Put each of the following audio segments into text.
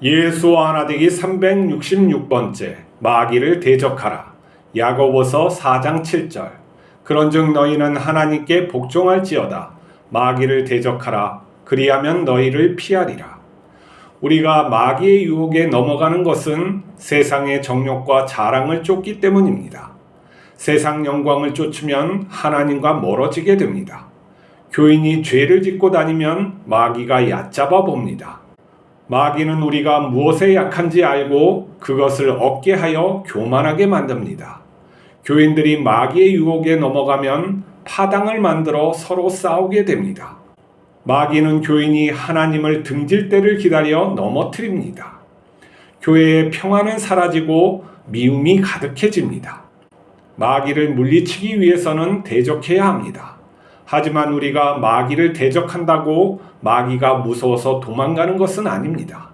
예수 하나되기 366번째 마귀를 대적하라. 야고보서 4장 7절. 그런즉 너희는 하나님께 복종할지어다. 마귀를 대적하라. 그리하면 너희를 피하리라. 우리가 마귀의 유혹에 넘어가는 것은 세상의 정욕과 자랑을 쫓기 때문입니다. 세상 영광을 쫓으면 하나님과 멀어지게 됩니다. 교인이 죄를 짓고 다니면 마귀가 얕잡아 봅니다. 마귀는 우리가 무엇에 약한지 알고 그것을 얻게 하여 교만하게 만듭니다. 교인들이 마귀의 유혹에 넘어가면 파당을 만들어 서로 싸우게 됩니다. 마귀는 교인이 하나님을 등질 때를 기다려 넘어뜨립니다. 교회의 평화는 사라지고 미움이 가득해집니다. 마귀를 물리치기 위해서는 대적해야 합니다. 하지만 우리가 마귀를 대적한다고 마귀가 무서워서 도망가는 것은 아닙니다.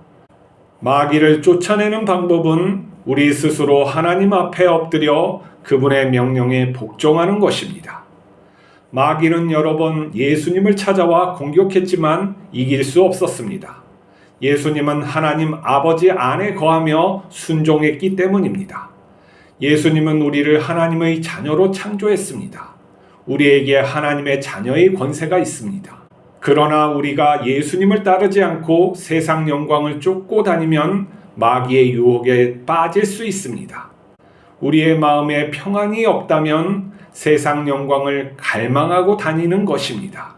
마귀를 쫓아내는 방법은 우리 스스로 하나님 앞에 엎드려 그분의 명령에 복종하는 것입니다. 마귀는 여러 번 예수님을 찾아와 공격했지만 이길 수 없었습니다. 예수님은 하나님 아버지 안에 거하며 순종했기 때문입니다. 예수님은 우리를 하나님의 자녀로 창조했습니다. 우리에게 하나님의 자녀의 권세가 있습니다. 그러나 우리가 예수님을 따르지 않고 세상 영광을 쫓고 다니면 마귀의 유혹에 빠질 수 있습니다. 우리의 마음에 평안이 없다면 세상 영광을 갈망하고 다니는 것입니다.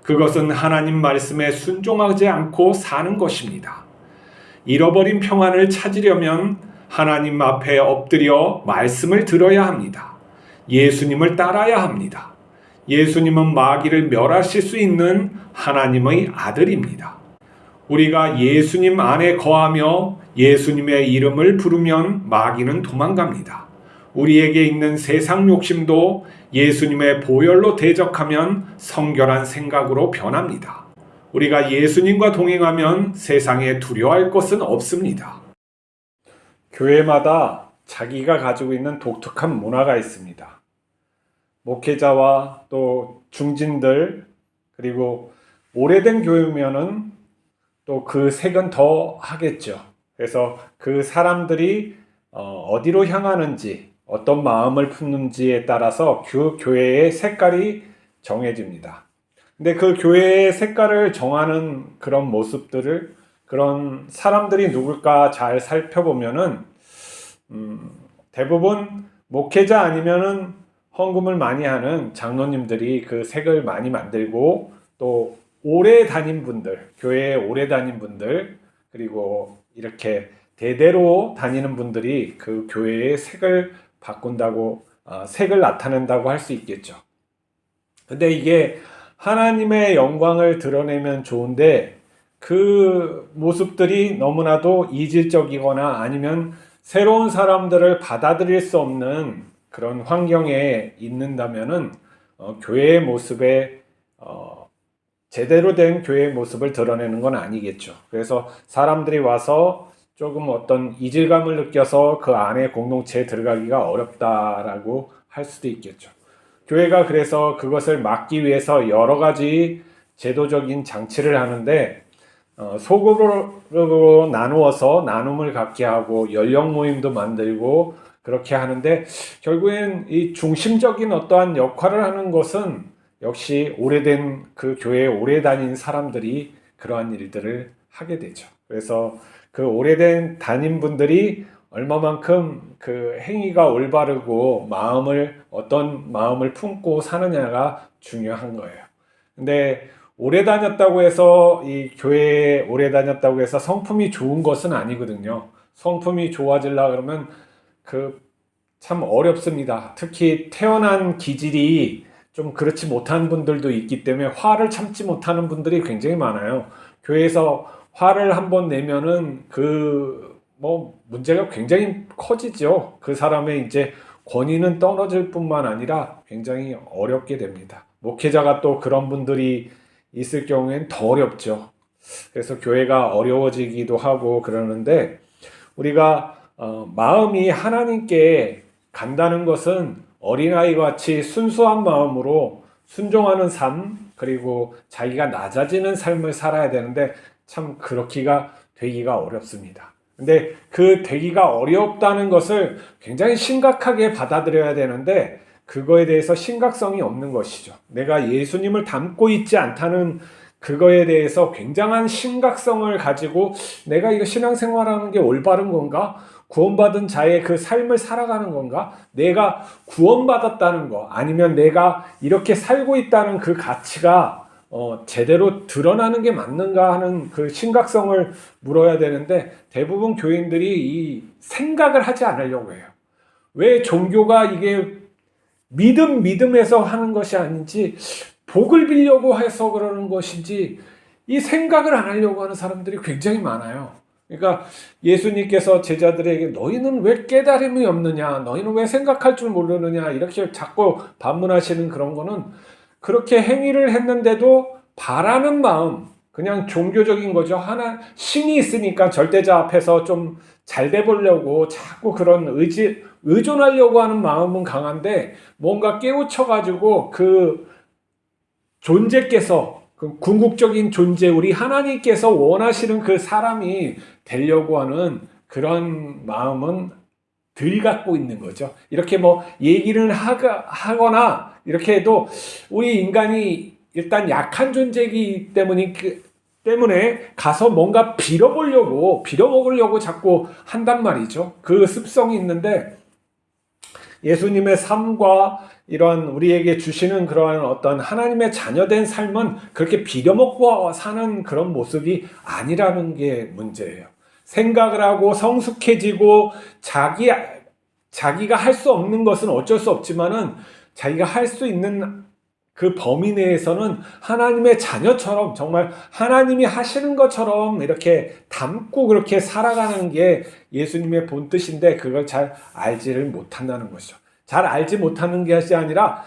그것은 하나님 말씀에 순종하지 않고 사는 것입니다. 잃어버린 평안을 찾으려면 하나님 앞에 엎드려 말씀을 들어야 합니다. 예수님을 따라야 합니다. 예수님은 마귀를 멸하실 수 있는 하나님의 아들입니다. 우리가 예수님 안에 거하며 예수님의 이름을 부르면 마귀는 도망갑니다. 우리에게 있는 세상 욕심도 예수님의 보혈로 대적하면 성결한 생각으로 변합니다. 우리가 예수님과 동행하면 세상에 두려워할 것은 없습니다. 교회마다 자기가 가지고 있는 독특한 문화가 있습니다. 목회자와 또 중진들 그리고 오래된 교회면은 또 그 색은 더 하겠죠. 그래서 그 사람들이 어디로 향하는지 어떤 마음을 품는지에 따라서 그 교회의 색깔이 정해집니다. 근데 그 교회의 색깔을 정하는 그런 모습들을 그런 사람들이 누굴까 잘 살펴보면은 대부분 목회자 아니면은 헌금을 많이 하는 장로님들이 그 색을 많이 만들고 또 오래 다닌 분들, 교회에 오래 다닌 분들 그리고 이렇게 대대로 다니는 분들이 그 교회의 색을 바꾼다고 색을 나타낸다고 할 수 있겠죠. 근데 이게 하나님의 영광을 드러내면 좋은데 그 모습들이 너무나도 이질적이거나 아니면 새로운 사람들을 받아들일 수 없는 그런 환경에 있는다면은 교회의 모습에 제대로 된 교회의 모습을 드러내는 건 아니겠죠. 그래서 사람들이 와서 조금 어떤 이질감을 느껴서 그 안에 공동체에 들어가기가 어렵다라고 할 수도 있겠죠. 교회가 그래서 그것을 막기 위해서 여러 가지 제도적인 장치를 하는데 소그룹으로 나누어서 나눔을 갖게 하고 연령 모임도 만들고 그렇게 하는데 결국엔 이 중심적인 어떠한 역할을 하는 것은 역시 오래된 그 교회에 오래 다닌 사람들이 그러한 일들을 하게 되죠. 그래서 그 오래된 담임 분들이 얼마만큼 그 행위가 올바르고 어떤 마음을 품고 사느냐가 중요한 거예요. 근데 오래 다녔다고 해서 이 교회에 오래 다녔다고 해서 성품이 좋은 것은 아니거든요. 성품이 좋아지려고 그러면 참 어렵습니다. 특히 태어난 기질이 좀 그렇지 못한 분들도 있기 때문에 화를 참지 못하는 분들이 굉장히 많아요. 교회에서 화를 한번 내면은 문제가 굉장히 커지죠. 그 사람의 이제 권위는 떨어질 뿐만 아니라 굉장히 어렵게 됩니다. 목회자가 또 그런 분들이 있을 경우엔 더 어렵죠. 그래서 교회가 어려워지기도 하고 그러는데 우리가 마음이 하나님께 간다는 것은 어린아이 같이 순수한 마음으로 순종하는 삶 그리고 자기가 낮아지는 삶을 살아야 되는데 참 그렇기가 되기가 어렵습니다. 근데 그 되기가 어렵다는 것을 굉장히 심각하게 받아들여야 되는데 그거에 대해서 심각성이 없는 것이죠. 내가 예수님을 닮고 있지 않다는 그거에 대해서 굉장한 심각성을 가지고 내가 이거 신앙생활하는 게 올바른 건가? 구원받은 자의 그 삶을 살아가는 건가? 내가 구원받았다는 거 아니면 내가 이렇게 살고 있다는 그 가치가 제대로 드러나는 게 맞는가 하는 그 심각성을 물어야 되는데 대부분 교인들이 이 생각을 하지 않으려고 해요. 왜 종교가 이게 믿음에서 하는 것이 아닌지 복을 빌려고 해서 그러는 것인지 이 생각을 안 하려고 하는 사람들이 굉장히 많아요. 그러니까 예수님께서 제자들에게 너희는 왜 깨달음이 없느냐, 너희는 왜 생각할 줄 모르느냐 이렇게 자꾸 반문하시는 그런 거는 그렇게 행위를 했는데도 바라는 마음, 그냥 종교적인 거죠. 하나 신이 있으니까 절대자 앞에서 좀 잘 돼 보려고 자꾸 그런 의존하려고 하는 마음은 강한데 뭔가 깨우쳐 가지고 그 존재께서 그 궁극적인 존재 우리 하나님께서 원하시는 그 사람이 되려고 하는 그런 마음은 덜 갖고 있는 거죠. 이렇게 뭐 얘기를 하거나 이렇게 해도 우리 인간이 일단 약한 존재이기 때문에 가서 뭔가 빌어먹으려고 자꾸 한단 말이죠. 그 습성이 있는데 예수님의 삶과 이러한 우리에게 주시는 그러한 어떤 하나님의 자녀된 삶은 그렇게 빌어먹고 사는 그런 모습이 아니라는 게 문제예요. 생각을 하고 성숙해지고 자기가 할 수 없는 것은 어쩔 수 없지만은 자기가 할 수 있는 그 범위 내에서는 하나님의 자녀처럼 정말 하나님이 하시는 것처럼 이렇게 닮고 그렇게 살아가는 게 예수님의 본뜻인데 그걸 잘 알지를 못한다는 것이죠. 잘 알지 못하는 것이 아니라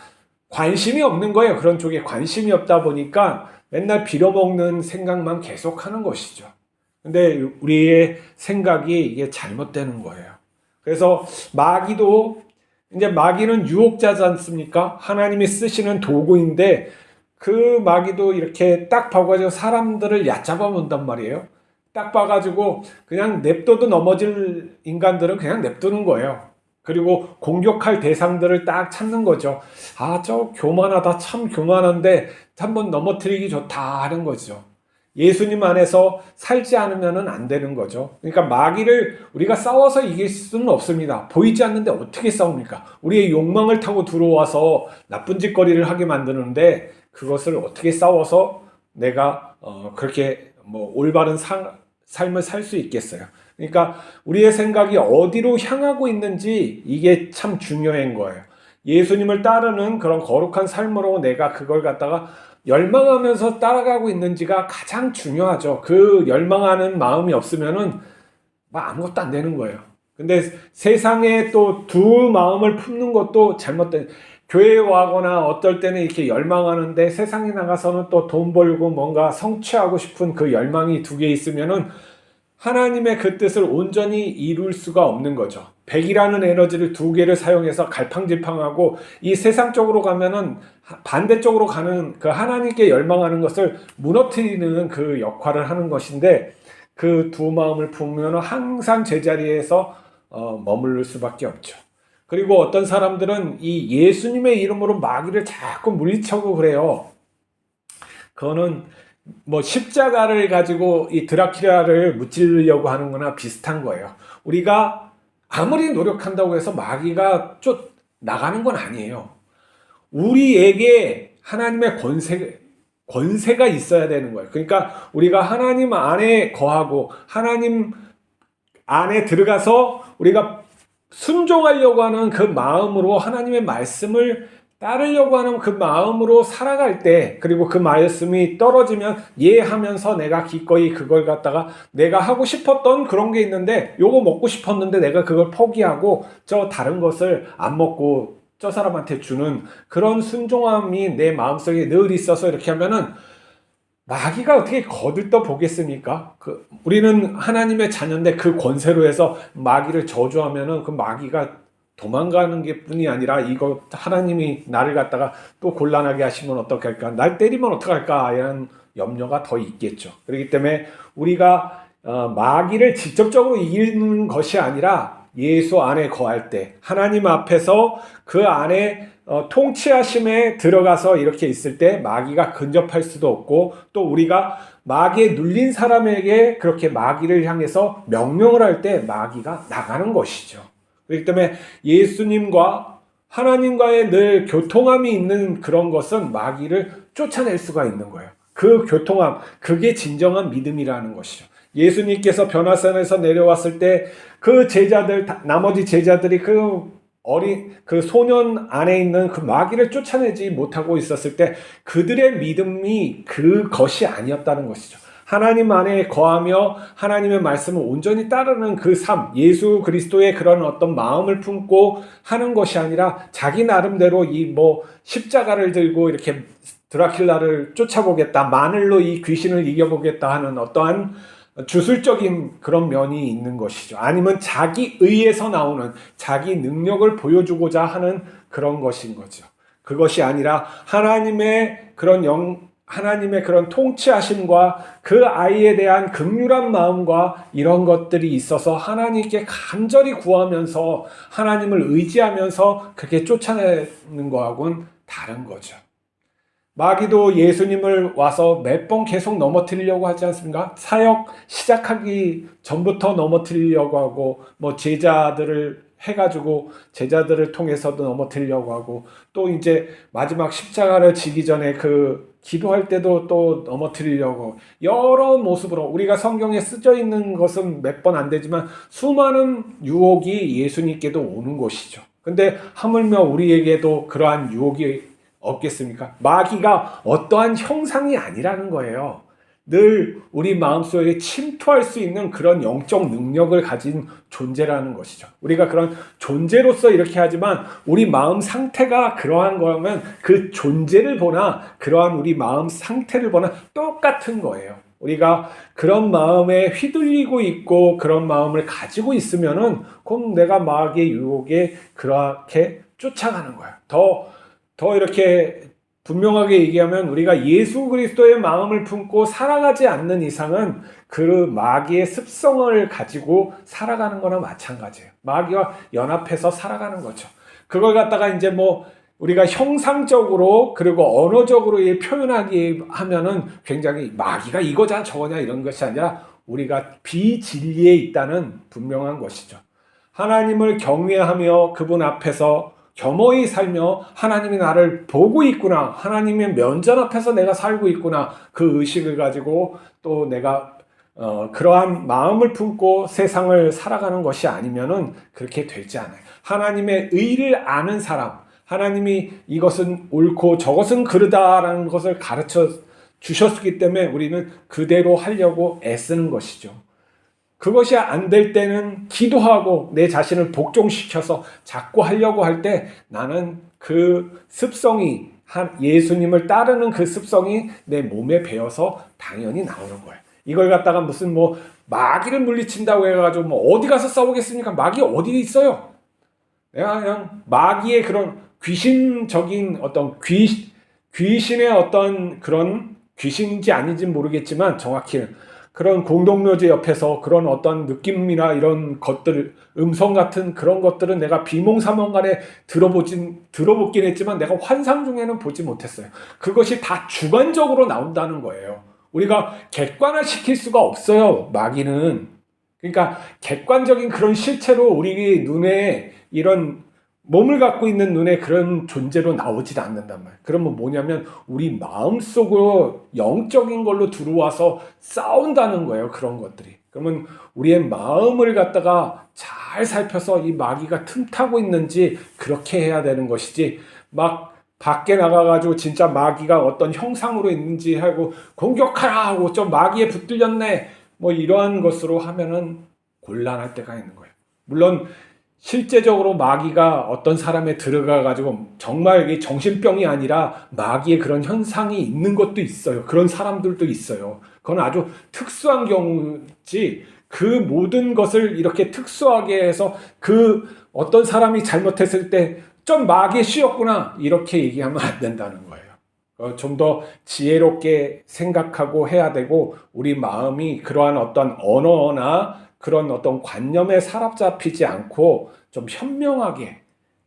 관심이 없는 거예요. 그런 쪽에 관심이 없다 보니까 맨날 빌어먹는 생각만 계속하는 것이죠. 근데 우리의 생각이 이게 잘못되는 거예요. 그래서 이제 마귀는 유혹자지 않습니까? 하나님이 쓰시는 도구인데 그 마귀도 이렇게 딱 봐가지고 사람들을 얕잡아 본단 말이에요. 딱 봐가지고 그냥 냅둬도 넘어질 인간들은 그냥 냅두는 거예요. 그리고 공격할 대상들을 딱 찾는 거죠. 아, 저 교만하다, 참 교만한데 한번 넘어뜨리기 좋다 하는 거죠. 예수님 안에서 살지 않으면 안 되는 거죠. 그러니까 마귀를 우리가 싸워서 이길 수는 없습니다. 보이지 않는데 어떻게 싸웁니까? 우리의 욕망을 타고 들어와서 나쁜 짓거리를 하게 만드는데 그것을 어떻게 싸워서 내가 그렇게 뭐 올바른 삶을 살 수 있겠어요. 그러니까 우리의 생각이 어디로 향하고 있는지 이게 참 중요한 거예요. 예수님을 따르는 그런 거룩한 삶으로 내가 그걸 갖다가 열망하면서 따라가고 있는지가 가장 중요하죠. 그 열망하는 마음이 없으면은 아무것도 안 되는 거예요. 근데 세상에 또 두 마음을 품는 것도 잘못된, 교회에 와거나 어떨 때는 이렇게 열망하는데 세상에 나가서는 또 돈 벌고 뭔가 성취하고 싶은 그 열망이 두 개 있으면은 하나님의 그 뜻을 온전히 이룰 수가 없는 거죠. 백이라는 에너지를 두 개를 사용해서 갈팡질팡하고 이 세상 쪽으로 가면은 반대쪽으로 가는 그 하나님께 열망하는 것을 무너뜨리는 그 역할을 하는 것인데 그 두 마음을 품으면 항상 제자리에서 머무를 수밖에 없죠. 그리고 어떤 사람들은 이 예수님의 이름으로 마귀를 자꾸 물리쳐고 그래요. 그거는 뭐 십자가를 가지고 이 드라큘라를 무찌르려고 하는 거나 비슷한 거예요. 우리가 아무리 노력한다고 해서 마귀가 쫓 나가는 건 아니에요. 우리에게 하나님의 권세가 있어야 되는 거예요. 그러니까 우리가 하나님 안에 거하고 하나님 안에 들어가서 우리가 순종하려고 하는 그 마음으로 하나님의 말씀을 따르려고 하는 그 마음으로 살아갈 때, 그리고 그 말씀이 떨어지면 이해하면서 내가 기꺼이 그걸 갖다가 내가 하고 싶었던 그런 게 있는데 요거 먹고 싶었는데 내가 그걸 포기하고 저 다른 것을 안 먹고 저 사람한테 주는 그런 순종함이 내 마음속에 늘 있어서 이렇게 하면은 마귀가 어떻게 거들떠 보겠습니까? 우리는 하나님의 자녀인데 그 권세로 해서 마귀를 저주하면은 그 마귀가 도망가는 게 뿐이 아니라 이거 하나님이 나를 갖다가 또 곤란하게 하시면 어떡할까? 날 때리면 어떡할까? 이런 염려가 더 있겠죠. 그렇기 때문에 우리가 마귀를 직접적으로 이기는 것이 아니라 예수 안에 거할 때 하나님 앞에서 그 안에 통치하심에 들어가서 이렇게 있을 때 마귀가 근접할 수도 없고, 또 우리가 마귀에 눌린 사람에게 그렇게 마귀를 향해서 명령을 할 때 마귀가 나가는 것이죠. 그렇기 때문에 예수님과 하나님과의 늘 교통함이 있는 그런 것은 마귀를 쫓아낼 수가 있는 거예요. 그 교통함, 그게 진정한 믿음이라는 것이죠. 예수님께서 변화산에서 내려왔을 때 그 제자들, 나머지 제자들이 그 소년 안에 있는 그 마귀를 쫓아내지 못하고 있었을 때 그들의 믿음이 그것이 아니었다는 것이죠. 하나님 안에 거하며 하나님의 말씀을 온전히 따르는 그 삶, 예수 그리스도의 그런 어떤 마음을 품고 하는 것이 아니라 자기 나름대로 십자가를 들고 이렇게 드라큘라를 쫓아보겠다, 마늘로 이 귀신을 이겨보겠다 하는 어떠한 주술적인 그런 면이 있는 것이죠. 아니면 자기 의에서 나오는 자기 능력을 보여주고자 하는 그런 것인 거죠. 그것이 아니라 하나님의 그런 통치하심과 그 아이에 대한 긍휼한 마음과 이런 것들이 있어서 하나님께 간절히 구하면서 하나님을 의지하면서 그렇게 쫓아내는 거하고는 다른 거죠. 마귀도 예수님을 와서 몇 번 계속 넘어뜨리려고 하지 않습니까? 사역 시작하기 전부터 넘어뜨리려고 하고, 제자들을 해가지고 제자들을 통해서도 넘어뜨리려고 하고, 또 이제 마지막 십자가를 지기 전에 기도할 때도 또 넘어뜨리려고, 여러 모습으로 우리가 성경에 쓰여 있는 것은 몇 번 안 되지만 수많은 유혹이 예수님께도 오는 것이죠. 근데 하물며 우리에게도 그러한 유혹이 없겠습니까? 마귀가 어떠한 형상이 아니라는 거예요. 늘 우리 마음속에 침투할 수 있는 그런 영적 능력을 가진 존재라는 것이죠. 우리가 그런 존재로서 이렇게 하지만 우리 마음 상태가 그러한 거라면 그 존재를 보나 그러한 우리 마음 상태를 보나 똑같은 거예요. 우리가 그런 마음에 휘둘리고 있고 그런 마음을 가지고 있으면은 그럼 내가 마귀의 유혹에 그렇게 쫓아가는 거야. 더 이렇게 분명하게 얘기하면 우리가 예수 그리스도의 마음을 품고 살아가지 않는 이상은 그 마귀의 습성을 가지고 살아가는 거나 마찬가지예요. 마귀와 연합해서 살아가는 거죠. 그걸 갖다가 이제 우리가 형상적으로 그리고 언어적으로 표현하기 하면은 굉장히 마귀가 이거냐 저거냐 이런 것이 아니라 우리가 비진리에 있다는 분명한 것이죠. 하나님을 경외하며 그분 앞에서 겸허히 살며 하나님이 나를 보고 있구나, 하나님의 면전 앞에서 내가 살고 있구나, 그 의식을 가지고 또 내가 그러한 마음을 품고 세상을 살아가는 것이 아니면은 그렇게 되지 않아요. 하나님의 의를 아는 사람, 하나님이 이것은 옳고 저것은 그르다라는 것을 가르쳐 주셨기 때문에 우리는 그대로 하려고 애쓰는 것이죠. 그것이 안 될 때는 기도하고 내 자신을 복종시켜서 자꾸 하려고 할 때 나는 그 습성이 예수님을 따르는 그 습성이 내 몸에 배어서 당연히 나오는 거예요. 이걸 갖다가 무슨 마귀를 물리친다고 해가지고 어디 가서 싸우겠습니까? 마귀 어디 있어요? 내가 그냥 마귀의 그런 귀신적인 어떤 귀신의 어떤 그런 귀신인지 아닌지 모르겠지만 정확히는 그런 공동묘지 옆에서 그런 어떤 느낌이나 이런 것들, 음성 같은 그런 것들은 내가 비몽사몽간에 들어보긴 했지만 내가 환상 중에는 보지 못했어요. 그것이 다 주관적으로 나온다는 거예요. 우리가 객관화시킬 수가 없어요, 마귀는. 그러니까 객관적인 그런 실체로 우리 눈에 이런 몸을 갖고 있는 눈에 그런 존재로 나오질 않는단 말이에요. 그러면 뭐냐면 우리 마음속으로 영적인 걸로 들어와서 싸운다는 거예요. 그런 것들이. 그러면 우리의 마음을 갖다가 잘 살펴서 이 마귀가 틈타고 있는지 그렇게 해야 되는 것이지, 막 밖에 나가가지고 진짜 마귀가 어떤 형상으로 있는지 하고 공격하라 하고 좀 마귀에 붙들렸네 이러한 것으로 하면은 곤란할 때가 있는 거예요. 물론 실제적으로 마귀가 어떤 사람에 들어가가지고 정말 이게 정신병이 아니라 마귀의 그런 현상이 있는 것도 있어요. 그런 사람들도 있어요. 그건 아주 특수한 경우지, 그 모든 것을 이렇게 특수하게 해서 그 어떤 사람이 잘못했을 때 좀 마귀에 씌었구나 이렇게 얘기하면 안 된다는 거예요. 좀 더 지혜롭게 생각하고 해야 되고, 우리 마음이 그러한 어떤 언어나 그런 어떤 관념에 사로잡히지 않고 좀 현명하게,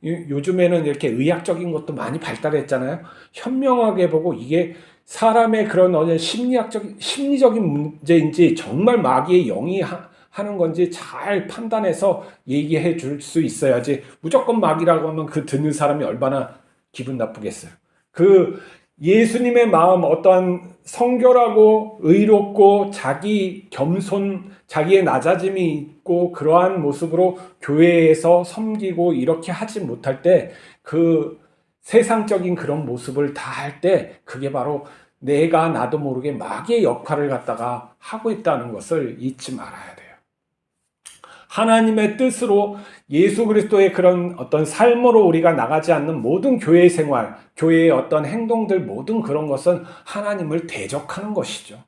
요즘에는 이렇게 의학적인 것도 많이 발달했잖아요. 현명하게 보고 이게 사람의 그런 어떤 심리적인 문제인지 정말 마귀의 영이 하는 건지 잘 판단해서 얘기해 줄 수 있어야지, 무조건 마귀라고 하면 그 듣는 사람이 얼마나 기분 나쁘겠어요. 그 예수님의 마음, 어떠한 성결하고 의롭고 자기 겸손, 자기의 낮아짐이 있고 그러한 모습으로 교회에서 섬기고 이렇게 하지 못할 때, 그 세상적인 그런 모습을 다 할 때, 그게 바로 내가 나도 모르게 마귀의 역할을 갖다가 하고 있다는 것을 잊지 말아야 돼요. 하나님의 뜻으로 예수 그리스도의 그런 어떤 삶으로 우리가 나가지 않는 모든 교회 생활, 교회의 어떤 행동들, 모든 그런 것은 하나님을 대적하는 것이죠.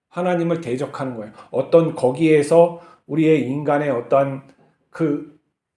하나님을 대적하는 거예요. 어떤 거기에서 우리의 인간의 어떤 그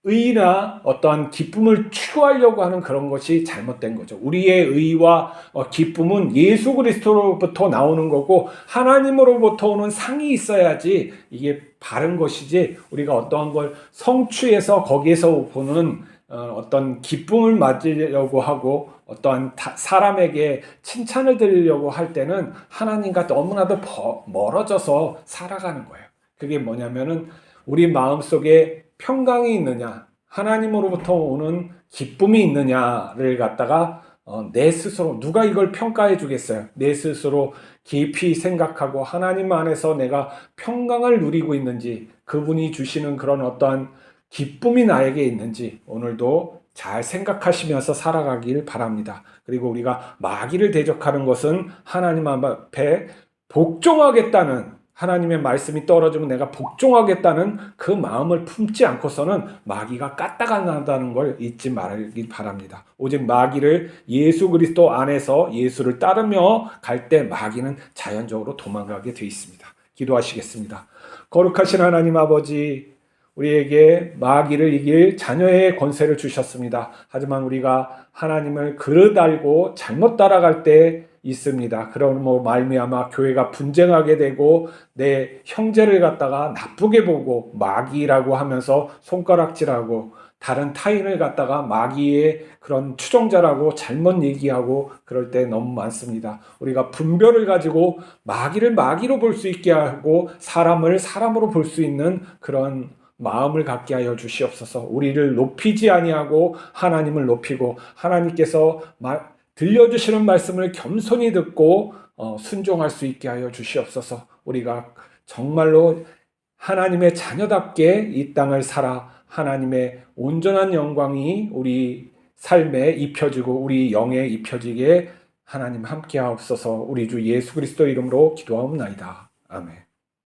의나 어떠한 기쁨을 추구하려고 하는 그런 것이 잘못된 거죠. 우리의 의와 기쁨은 예수 그리스도로부터 나오는 거고, 하나님으로부터 오는 상이 있어야지 이게 바른 것이지, 우리가 어떠한 걸 성취해서 거기에서 보는 어떤 기쁨을 맞으려고 하고 어떠한 사람에게 칭찬을 드리려고 할 때는 하나님과 너무나도 멀어져서 살아가는 거예요. 그게 뭐냐면은 우리 마음속에 평강이 있느냐, 하나님으로부터 오는 기쁨이 있느냐를 갖다가 내 스스로, 누가 이걸 평가해 주겠어요? 내 스스로 깊이 생각하고 하나님 안에서 내가 평강을 누리고 있는지, 그분이 주시는 그런 어떠한 기쁨이 나에게 있는지 오늘도 잘 생각하시면서 살아가길 바랍니다. 그리고 우리가 마귀를 대적하는 것은 하나님 앞에 복종하겠다는, 하나님의 말씀이 떨어지면 내가 복종하겠다는 그 마음을 품지 않고서는 마귀가 까딱한다는 걸 잊지 말길 바랍니다. 오직 마귀를 예수 그리스도 안에서 예수를 따르며 갈 때 마귀는 자연적으로 도망가게 되어 있습니다. 기도하시겠습니다. 거룩하신 하나님 아버지, 우리에게 마귀를 이길 자녀의 권세를 주셨습니다. 하지만 우리가 하나님을 그릇 알고 잘못 따라갈 때 있습니다. 그러므로 말미암아 교회가 분쟁하게 되고 내 형제를 갖다가 나쁘게 보고 마귀라고 하면서 손가락질하고 다른 타인을 갖다가 마귀의 그런 추종자라고 잘못 얘기하고 그럴 때 너무 많습니다. 우리가 분별을 가지고 마귀를 마귀로 볼 수 있게 하고 사람을 사람으로 볼 수 있는 그런 마음을 갖게 하여 주시옵소서. 우리를 높이지 아니하고 하나님을 높이고, 하나님께서 들려주시는 말씀을 겸손히 듣고 순종할 수 있게 하여 주시옵소서. 우리가 정말로 하나님의 자녀답게 이 땅을 살아 하나님의 온전한 영광이 우리 삶에 입혀지고 우리 영에 입혀지게 하나님 함께 하옵소서. 우리 주 예수 그리스도 이름으로 기도하옵나이다. 아멘.